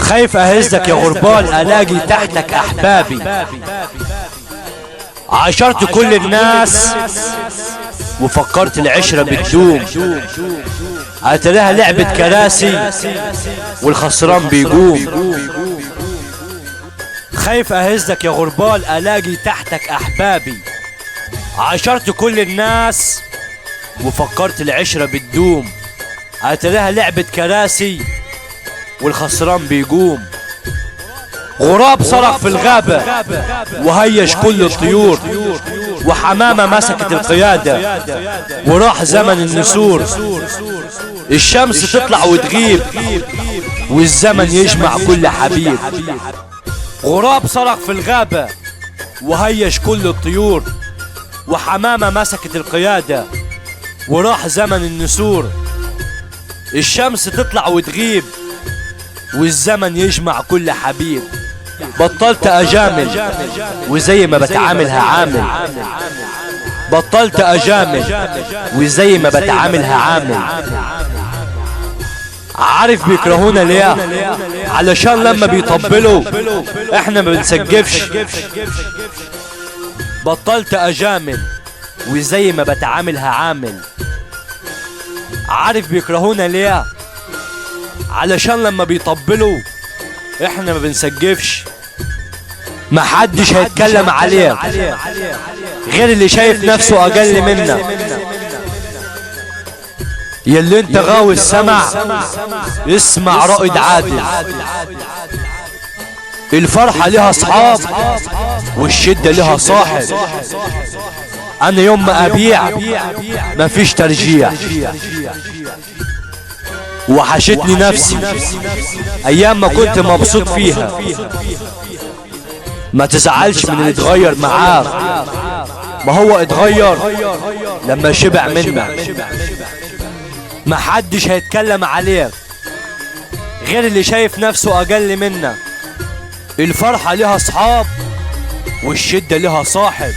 خايف اهزك يا غربال الاقي تحتك احبابي. عاشرت كل الناس وفكرت العشرة بتدوم، اتلاها لعبة كراسي والخسران بيقوم. خايف اهزك يا غربال الاقي تحتك احبابي. عاشرت كل الناس وفكرت العشرة بتدوم، اتلاها لعبة كراسي والخسران بيقوم. غراب صرخ في الغابة وهيش كل الطيور، وحمامة مسكت القيادة وراح زمن النسور. الشمس تطلع وتغيب والزمن يجمع كل حبيب. غراب صرخ في الغابة وهيش كل الطيور، وحمامة مسكت القيادة وراح زمن النسور. الشمس تطلع وتغيب والزمن يجمع كل حبيب. بطلت اجامل وزي ما بتعاملها عامل، بطلت اجامل وزي ما بتعاملها عامل. عارف بيكرهونا ليه؟ علشان لما بيطبلوا احنا ما بنسجفش. بطلت اجامل وزي ما بتعاملها عامل. عارف بيكرهونا ليه؟ علشان لما بيطبلوا احنا ما بنسجفش. محدش هيتكلم عليك غير اللي شايف نفسه اقل منك. ياللي انت غاوي السمع اسمع رائد عادل. الفرحة لها اصحاب والشدة لها صاحب. انا يوم ما ابيع مفيش ترجيع. وحشتني نفسي ايام ما كنت مبسوط فيها. ما تزعلش من اللي اتغير معاك، ما هو اتغير لما شبع منك. ما حدش هيتكلم عليك غير اللي شايف نفسه اقل منك. الفرحة لها اصحاب والشدة لها صاحب.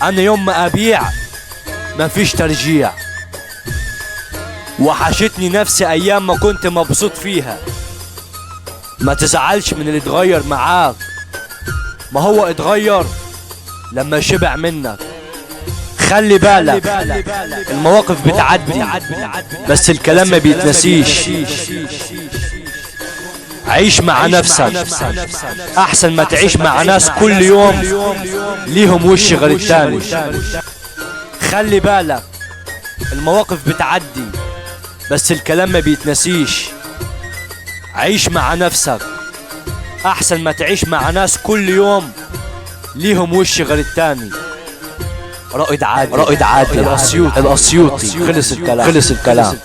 انا يوم ما ابيع مفيش ترجيع. وحشتني نفسي ايام ما كنت مبسوط فيها. ما تزعلش من اللي اتغير معاك، ما هو اتغير لما شبع منك. خلي بالك المواقف بتعدي بس الكلام ما بيتنسيش. عيش مع نفسك احسن ما تعيش مع ناس كل يوم ليهم وش غير التاني. خلي بالك المواقف بتعدي بس الكلام ما بيتنسيش. عيش مع نفسك احسن ما تعيش مع ناس كل يوم ليهم وش غير التاني. رائد عادل الاسيوطي. خلص الكلام.